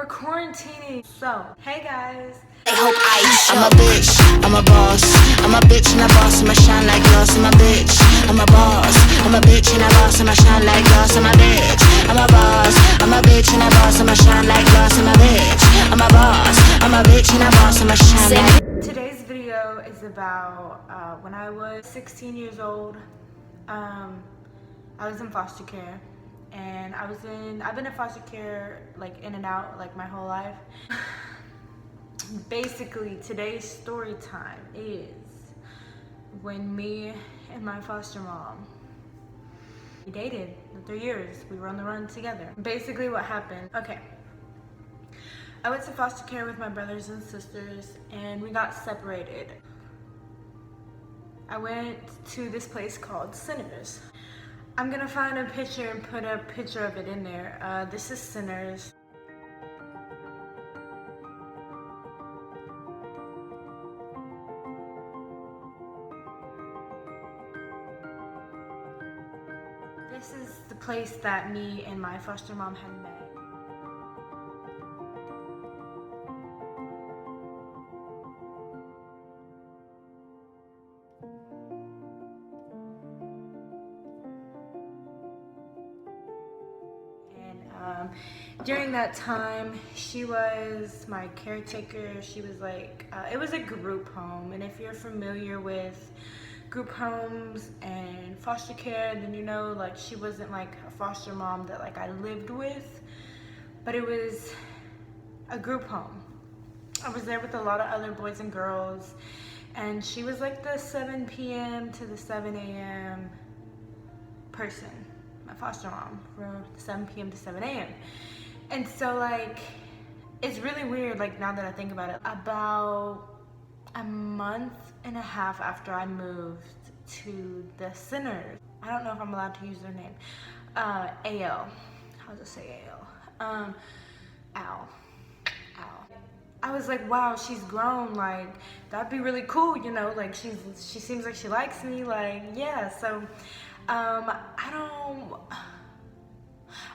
We're quarantining. So, hey guys. I'm a bitch, I'm a boss. I'm a bitch and a boss, I'ma shine like glass. I'm a bitch, I'm a boss. I'm a bitch and a boss, I'ma shine like glass. I'm a bitch, I'm a boss. I'm a bitch and a boss, I'ma shine like glass. I'm a bitch, I'm a boss. I'm a bitch and a boss, I'ma shine like. Today's video is about when I was 16 years old. I was in foster care, and I've been in foster care like in and out like my whole life. Basically, today's story time is when me and my foster mom, we dated for 3 years. We were on the run together. Basically what happened, okay. I went to foster care with my brothers and sisters, and we got separated. I went to this place called Sinners. I'm gonna find a picture and put a picture of it in there. This is Sinners. This is the place that me and my foster mom had met. During that time, she was my caretaker. She was like, it was a group home, and if you're familiar with group homes and foster care, then you know, like, she wasn't like a foster mom that like I lived with, but it was a group home. I was there with a lot of other boys and girls, and she was like the 7 p.m. to the 7 a.m. person, my foster mom, from 7 p.m. to 7 a.m. And so, like, it's really weird, like, now that I think about it. About a month and a half after I moved to the Sinners, I don't know if I'm allowed to use their name, AL, I'll just say AL, Al. I was like, wow, she's grown, like, that'd be really cool, you know, like, she seems like she likes me, like, yeah. So,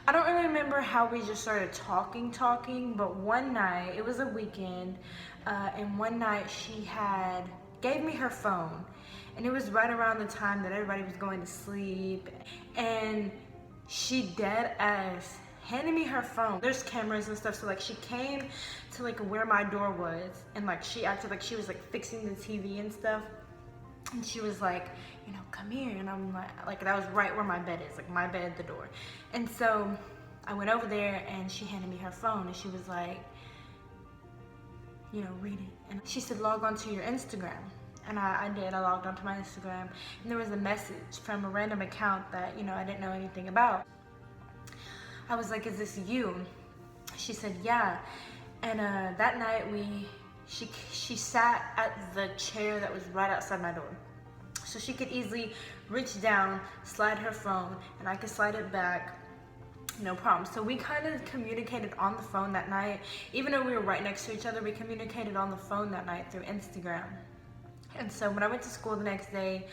I don't really remember how we just started talking, but one night, it was a weekend, and one night she gave me her phone, and it was right around the time that everybody was going to sleep, and she dead ass handed me her phone. There's cameras and stuff, so like she came to like where my door was, and like she acted like she was like fixing the TV and stuff. And she was like, you know, come here. And I'm like that was right where my bed is, like my bed, the door. And so I went over there, and she handed me her phone, and she was like, you know, read it. And she said, log on to your Instagram. And I did. I logged onto my Instagram, and there was a message from a random account that, you know, I didn't know anything about. I was like, is this you? She said, yeah. And that night she sat at the chair that was right outside my door. So she could easily reach down, slide her phone, and I could slide it back, no problem. So we kind of communicated on the phone that night. Even though we were right next to each other, we communicated on the phone that night through Instagram. And so when I went to school the next day,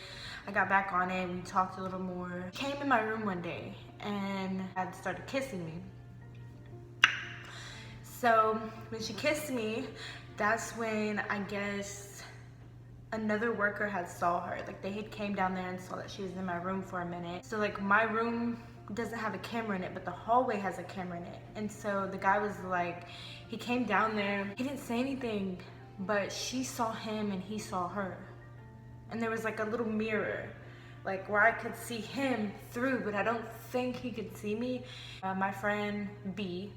I got back on it, we talked a little more. She came in my room one day and had started kissing me. So when she kissed me, that's when I guess another worker had saw her. Like they had came down there and saw that she was in my room for a minute. So like my room doesn't have a camera in it, but the hallway has a camera in it. And so the guy was like, he came down there, he didn't say anything, but she saw him and he saw her. And there was like a little mirror, like where I could see him through, but I don't think he could see me. My friend B,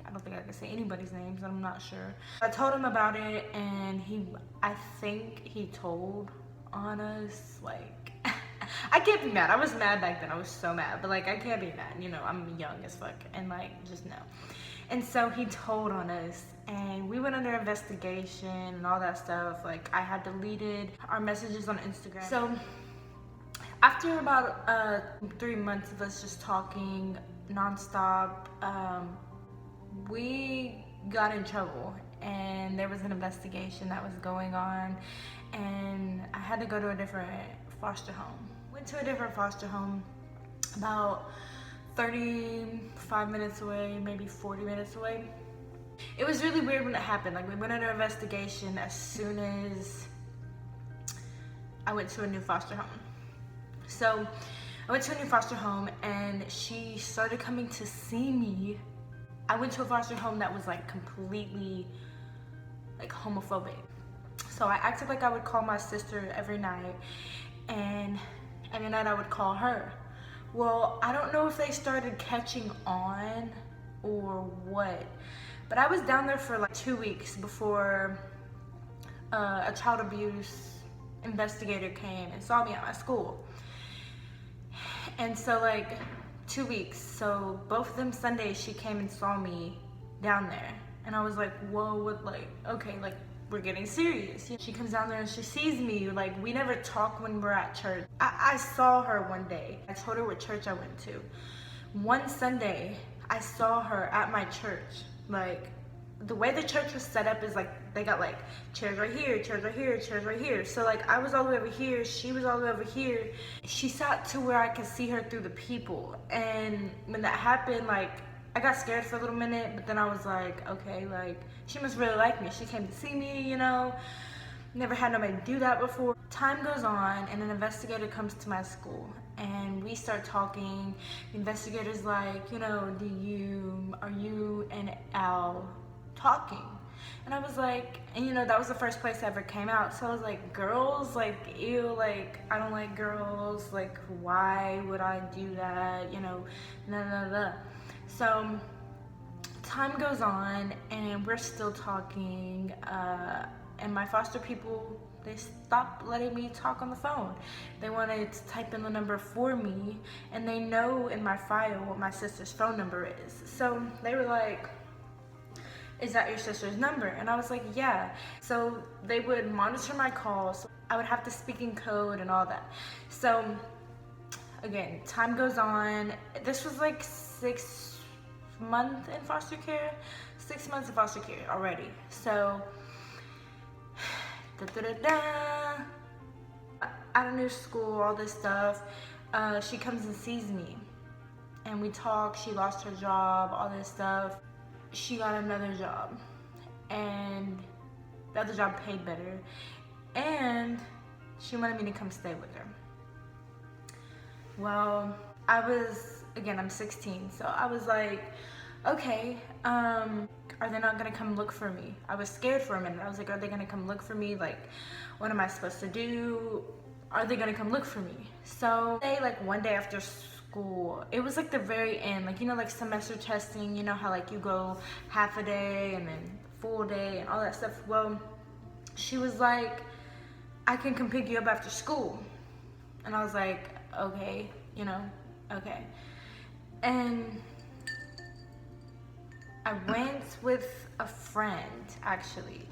I don't think I can say anybody's names, I'm not sure. I told him about it, and I think he told on us, like, I can't be mad. I was mad back then, I was so mad, but like, I can't be mad, you know, I'm young as fuck, and like, just no. And so he told on us, and we went under investigation and all that stuff. Like, I had deleted our messages on Instagram. So after about 3 months of us just talking nonstop, we got in trouble, and there was an investigation that was going on, and I had to go to a different foster home. Went to a different foster home about 35 minutes away, maybe 40 minutes away. It was really weird when it happened. Like, we went under investigation as soon as I went to a new foster home. So I went to a new foster home and she started coming to see me. I went to a foster home that was like completely like homophobic. So I acted like I would call my sister every night, and every night I would call her. Well, I don't know if they started catching on or what, but I was down there for like 2 weeks before a child abuse investigator came and saw me at my school. And so like 2 weeks, so both of them Sundays she came and saw me down there, and I was like, whoa, what, like, okay, like, we're getting serious. She comes down there and she sees me. Like, we never talk when we're at church. I saw her one day. I told her what church I went to. One Sunday, I saw her at my church. Like, the way the church was set up is like, they got like chairs right here, chairs right here, chairs right here. So like, I was all the way over here, she was all the way over here. She sat to where I could see her through the people. And when that happened, like, I got scared for a little minute, but then I was like, okay, like, she must really like me. She came to see me, you know. Never had nobody do that before. Time goes on, and an investigator comes to my school, and we start talking. The investigator's like, you know, are you and Al talking? And I was like, and you know, that was the first place I ever came out. So I was like, girls, like, ew, like, I don't like girls. Like, why would I do that? You know, nah. So time goes on and we're still talking, and my foster people, they stopped letting me talk on the phone. They wanted to type in the number for me, and they know in my file what my sister's phone number is. So they were like, is that your sister's number? And I was like, yeah. So they would monitor my calls. I would have to speak in code and all that. So again, time goes on. This was like 6 months in foster care. 6 months in foster care already. So at a new school, all this stuff, she comes and sees me and we talk. She lost her job, all this stuff. She got another job, and the other job paid better, and she wanted me to come stay with her. Well, I'm 16, so I was like, okay, are they not gonna come look for me? I was scared for a minute. I was like, are they gonna come look for me? Like, what am I supposed to do? Are they gonna come look for me? So, like, one day after school, it was like the very end, like, you know, like semester testing, you know how like you go half a day and then full day and all that stuff. Well, she was like, I can come pick you up after school. And I was like, okay, you know, okay. And I went with a friend, actually.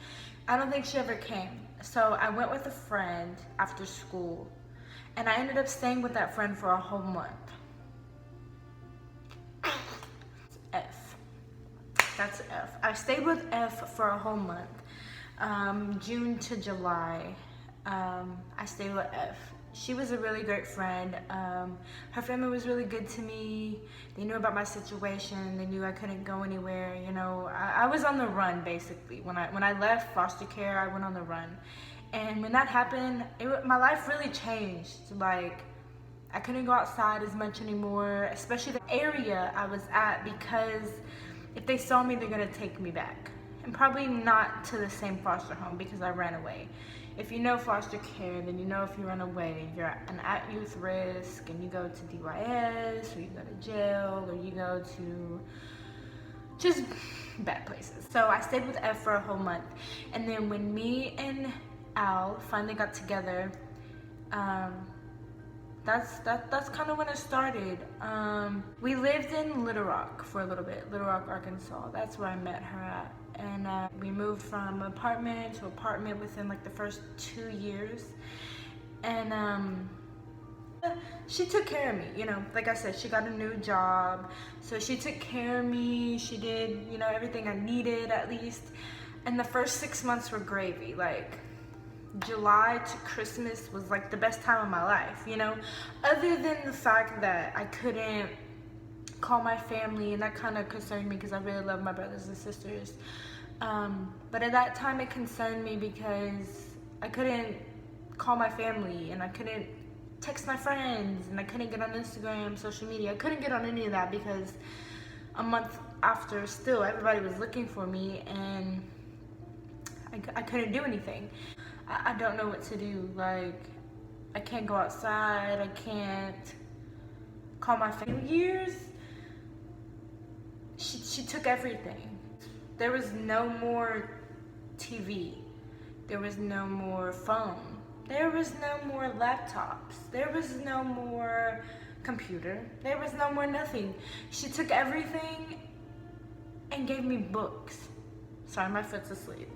I don't think she ever came. So I went with a friend after school, and I ended up staying with that friend for a whole month. F. That's F. I stayed with F for a whole month. June to July, I stayed with F. She was a really great friend. Her family was really good to me. They knew about my situation. They knew I couldn't go anywhere. You know, I was on the run, basically. When I left foster care, I went on the run. And when that happened, my life really changed. Like, I couldn't go outside as much anymore, especially the area I was at, because if they saw me, they're gonna take me back. And probably not to the same foster home because I ran away. If you know foster care, then you know if you run away, you're an at-youth risk, and you go to DYS, or you go to jail, or you go to just bad places. So I stayed with F for a whole month. And then when me and Al finally got together, that's kind of when it started. We lived in Little Rock for a little bit, Little Rock, Arkansas. That's where I met her at. And we moved from apartment to apartment within like the first 2 years. And she took care of me, you know, like I said, she got a new job. So she took care of me. She did, you know, everything I needed at least. And the first 6 months were gravy. Like, July to Christmas was like the best time of my life, you know, other than the fact that I couldn't call my family, and that kind of concerned me because I really love my brothers and sisters. But at that time it concerned me because I couldn't call my family, and I couldn't text my friends, and I couldn't get on Instagram, social media. I couldn't get on any of that because a month after, still everybody was looking for me, and I couldn't do anything. I don't know what to do. Like, I can't go outside, I can't call my family. Years, she took everything. There was no more TV. There was no more phone. There was no more laptops. There was no more computer. There was no more nothing. She took everything and gave me books. Sorry, my foot's asleep.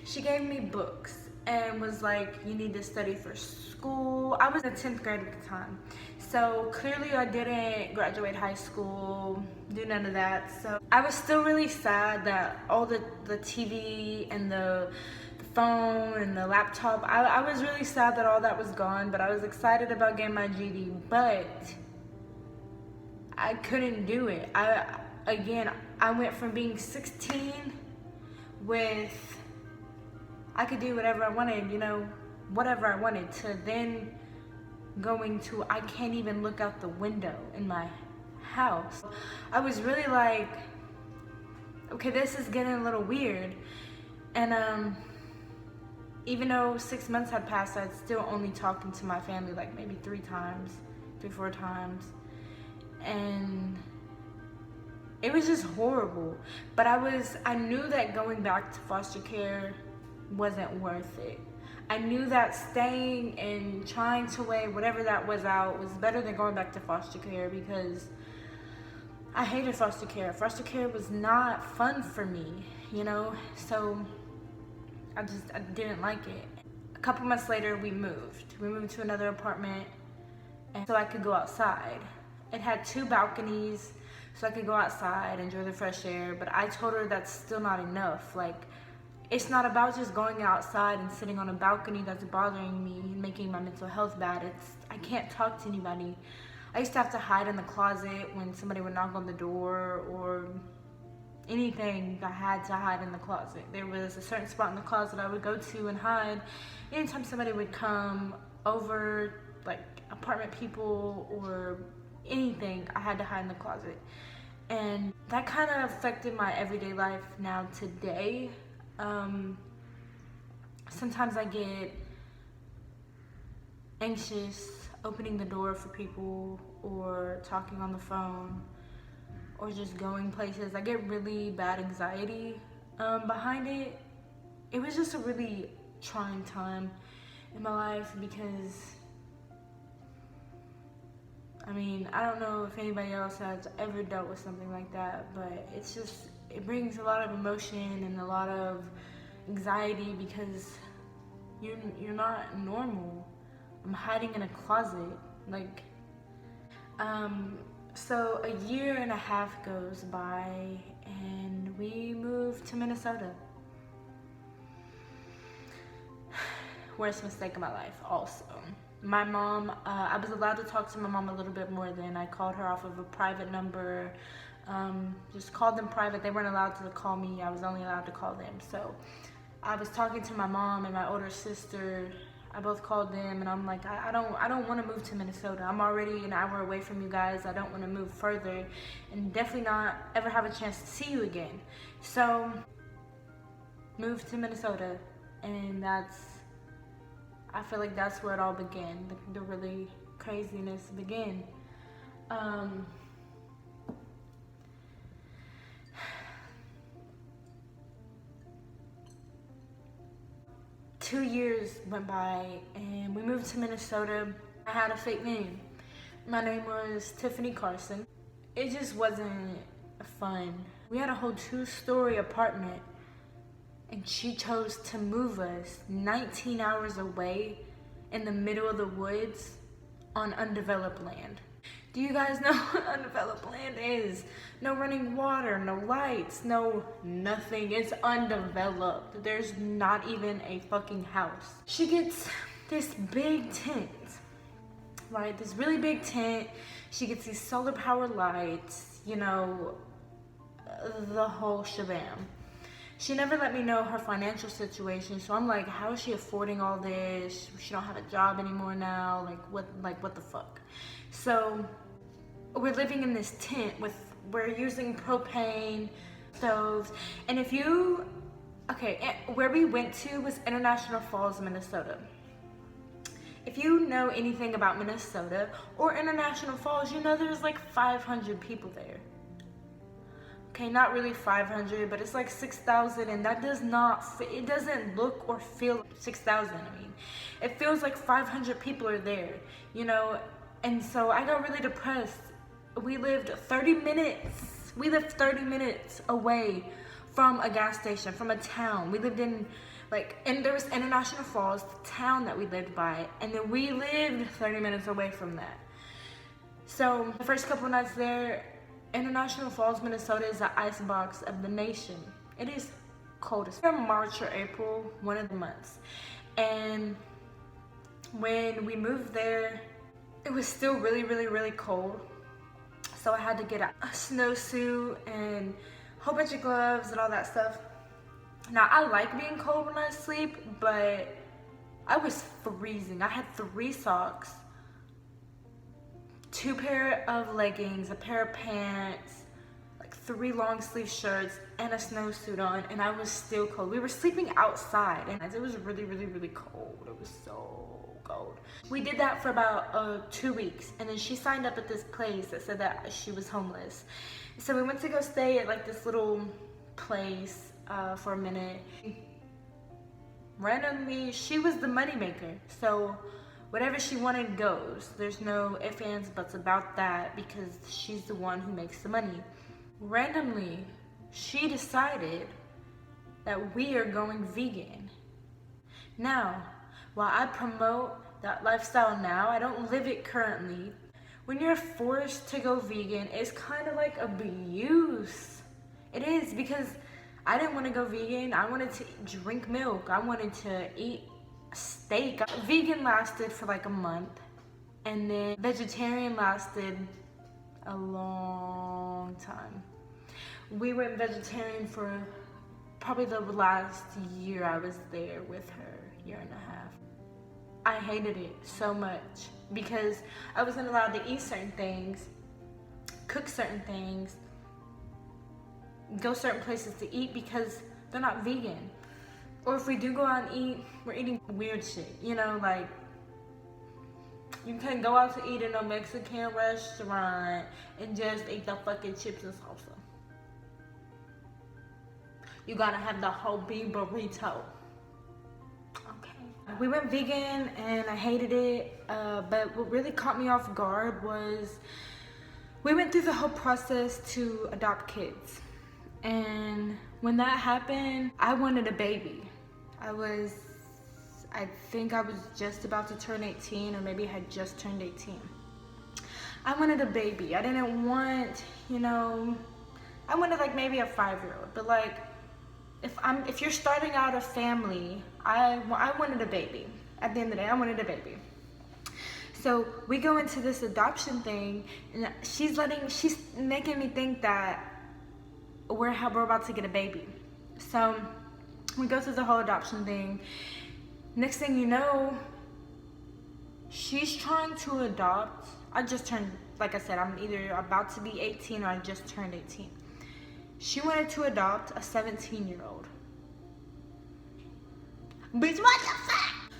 She gave me books and was like, you need to study for school. I was in 10th grade at the time. So clearly I didn't graduate high school, do none of that. So I was still really sad that all the TV and the phone and the laptop, I was really sad that all that was gone, but I was excited about getting my GED, but I couldn't do it. I went from being 16 with, I could do whatever I wanted, whatever I wanted, to then going to, I can't even look out the window in my house. I was really like, okay, this is getting a little weird. And even though 6 months had passed, I'd still only talking to my family like maybe 3, 4 times. And it was just horrible. But I knew that going back to foster care wasn't worth it. I knew that staying and trying to weigh whatever that was out was better than going back to foster care, because I hated foster care. Foster care was not fun for me, so I didn't like it. A couple months later, we moved to another apartment, and so I could go outside. It had 2 balconies, so I could go outside, enjoy the fresh air, but I told her that's still not enough. Like, it's not about just going outside and sitting on a balcony that's bothering me and making my mental health bad. I can't talk to anybody. I used to have to hide in the closet when somebody would knock on the door or anything. I had to hide in the closet. There was a certain spot in the closet I would go to and hide anytime somebody would come over, like apartment people or anything. I had to hide in the closet. And that kind of affected my everyday life now today. Sometimes I get anxious opening the door for people or talking on the phone or just going places. I get really bad anxiety behind it. It was just a really trying time in my life because, I don't know if anybody else has ever dealt with something like that, but it brings a lot of emotion and a lot of anxiety because you're not normal. I'm hiding in a closet, so a year and a half goes by and we moved to Minnesota. Worst mistake of my life also. My mom, I was allowed to talk to my mom a little bit more then. I called her off of a private number, just called them private. They weren't allowed to call me. I was only allowed to call them. So I was talking to my mom and my older sister. I both called them and I'm like, I don't want to move to Minnesota. I'm already an hour away from you guys. I don't want to move further and definitely not ever have a chance to see you again. So moved to Minnesota, and I feel like that's where it all began. The really craziness began. 2 years went by and we moved to Minnesota. I had a fake name. My name was Tiffany Carson. It just wasn't fun. We had a whole 2-story apartment and she chose to move us 19 hours away in the middle of the woods on undeveloped land. Do you guys know what undeveloped land is? No running water, no lights, no nothing. It's undeveloped. There's not even a fucking house. She gets this big tent, right? This really big tent. She gets these solar power lights, you know, the whole shabam. She never let me know her financial situation, so I'm like, how is she affording all this? She don't have a job anymore now. Like what the fuck? So we're living in this tent we're using propane stoves, and where we went to was International Falls, Minnesota. If you know anything about Minnesota or International Falls, you know there's like 500 people there. Okay, not really 500, but it's like 6,000, and that it doesn't look or feel 6,000. I mean, it feels like 500 people are there, you know, and so I got really depressed. We lived 30 minutes away from a gas station, from a town. We lived in, and there was International Falls, the town that we lived by, and then we lived 30 minutes away from that. So the first couple nights there, International Falls, Minnesota is the icebox of the nation. It is cold. It's March or April, one of the months. And when we moved there, it was still really, really, really cold. So I had to get a snowsuit and a whole bunch of gloves and all that stuff. Now, I like being cold when I sleep, but I was freezing. I had 3 socks, 2 pair of leggings, a pair of pants, like 3 long sleeve shirts, and a snowsuit on, and I was still cold. We were sleeping outside, and it was really, really, really cold. It was so cold. We did that for about 2 weeks, and then she signed up at this place that said that she was homeless. So we went to go stay at like this little place for a minute. Randomly, she was the moneymaker, so whatever she wanted goes. There's no ifs, ands, buts about that because she's the one who makes the money. Randomly, she decided that we are going vegan. Now, while I promote that lifestyle now, I don't live it currently. When you're forced to go vegan, it's kind of like abuse. It is, because I didn't want to go vegan. I wanted to drink milk. I wanted to eat steak. Vegan lasted for like a month, and then vegetarian lasted a long time. We went vegetarian for probably the last year I was there with her, year and a half. I hated it so much because I wasn't allowed to eat certain things, cook certain things, go certain places to eat because they're not vegan. Or if we do go out and eat, we're eating weird shit, you know, like you can't go out to eat in a Mexican restaurant and just eat the fucking chips and salsa. You gotta have the whole bean burrito. Okay. We went vegan and I hated it, but what really caught me off guard was we went through the whole process to adopt kids. And when that happened, I wanted a baby. I think I was just about to turn 18, or maybe I had just turned 18. I wanted a baby. I didn't want, I wanted like maybe a 5-year-old, but like, if you're starting out a family, I wanted a baby. At the end of the day, I wanted a baby. So we go into this adoption thing, and she's making me think that we're about to get a baby. So we go through the whole adoption thing. Next thing you know, she's trying to adopt. I just turned, like I said, I'm either about to be 18 or I just turned 18. She wanted to adopt a 17-year-old. Bitch, what the fuck?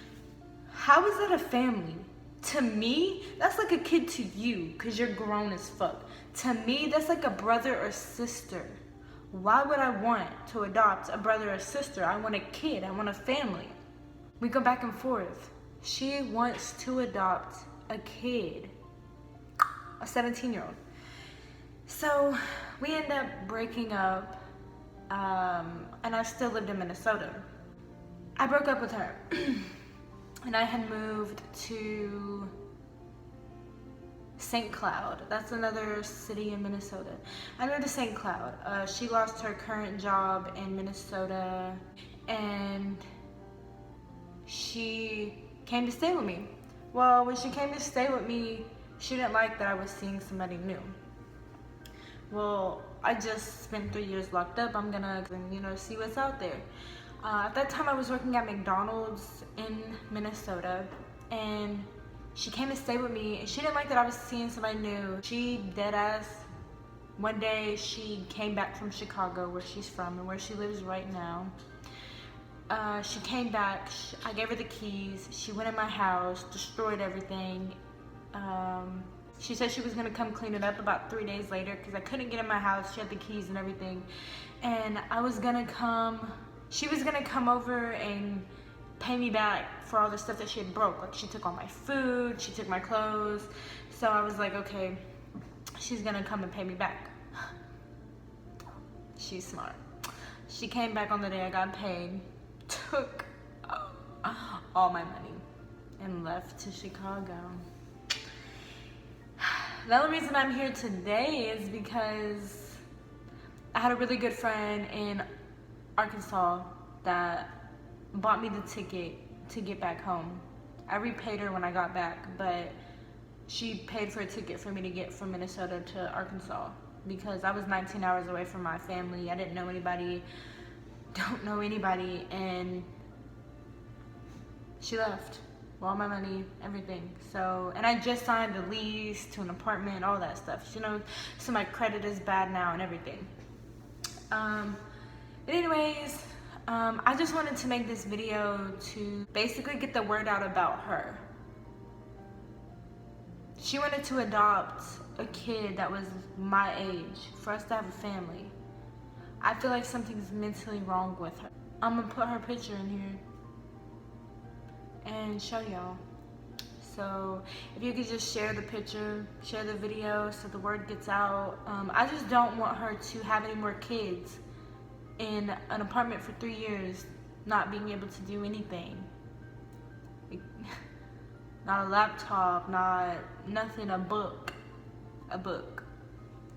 How is that a family? To me, that's like a kid to you, because you're grown as fuck. To me, that's like a brother or sister. Why would I want to adopt a brother or sister? I want a kid. I want a family. We go back and forth. She wants to adopt a kid, a 17-year-old. So we end up breaking up, and I still lived in Minnesota. I broke up with her, and I had moved to St. Cloud. That's another city in Minnesota. I moved to St. Cloud. She lost her current job in Minnesota, and she came to stay with me. Well, when she came to stay with me, she didn't like that I was seeing somebody new. Well, I just spent 3 years locked up. I'm gonna, see what's out there. At that time, I was working at McDonald's in Minnesota, and she came to stay with me, and she didn't like that I was seeing somebody new. She dead ass. One day, she came back from Chicago, where she's from and where she lives right now. She came back. I gave her the keys. She went in my house, destroyed everything. She said she was gonna come clean it up about 3 days later because I couldn't get in my house. She had the keys and everything, and she was gonna come over and pay me back for all the stuff that she had broke. Like, she took all my food, she took my clothes. So I was like, okay, she's gonna come and pay me back. She's smart. She came back on the day I got paid, took all my money, and left to Chicago. The only reason I'm here today is because I had a really good friend in Arkansas that bought me the ticket to get back home. I repaid her when I got back, but she paid for a ticket for me to get from Minnesota to Arkansas because I was 19 hours away from my family. I didn't know anybody, don't know anybody, and she left. All my money, everything. So, and I just signed a lease to an apartment, all that stuff, so my credit is bad now and everything. But anyways, I just wanted to make this video to basically get the word out about her. She wanted to adopt a kid that was my age for us to have a family. I feel like something's mentally wrong with her. I'm gonna put her picture in here and show y'all. So if you could just share the picture, share the video so the word gets out. I just don't want her to have any more kids in an apartment for 3 years, not being able to do anything. Not a laptop, nothing, a book.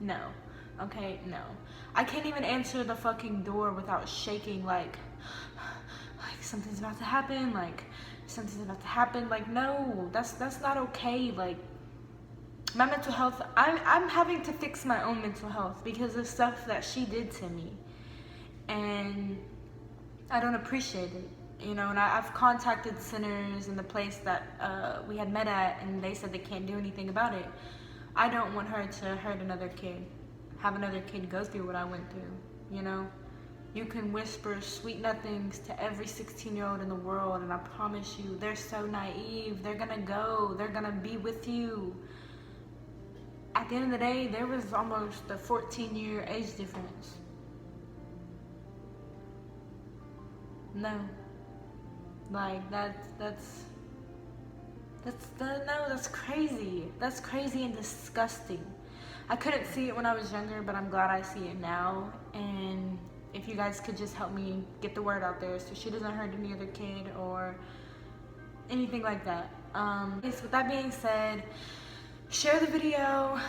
No, okay, no. I can't even answer the fucking door without shaking like something's about to happen, like no, that's not okay. Like, my mental health, I'm having to fix my own mental health because of stuff that she did to me, and I don't appreciate it, and I've contacted centers in the place that we had met at, and they said they can't do anything about it. I don't want her to hurt another kid, have another kid go through what I went through, You can whisper sweet nothings to every 16-year-old in the world, and I promise you, they're so naive. They're gonna be with you. At the end of the day, there was almost a 14-year age difference. No. Like, that's crazy. That's crazy and disgusting. I couldn't see it when I was younger, but I'm glad I see it now, and if you guys could just help me get the word out there so she doesn't hurt any other kid or anything like that. With that being said, share the video,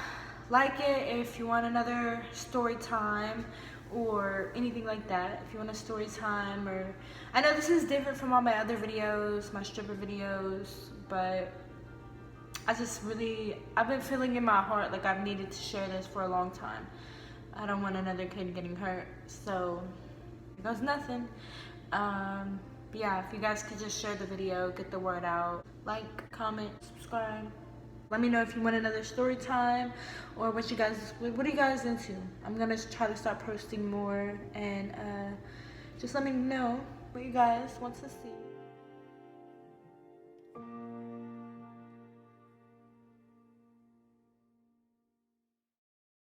like it if you want another story time or anything like that. If you want a story time, or I know this is different from all my other videos, my stripper videos, but I've been feeling in my heart like I've needed to share this for a long time. I don't want another kid getting hurt, so it goes nothing. But yeah, if you guys could just share the video, get the word out, like, comment, subscribe. Let me know if you want another story time or what are you guys into? I'm gonna try to start posting more, and just let me know what you guys want to see.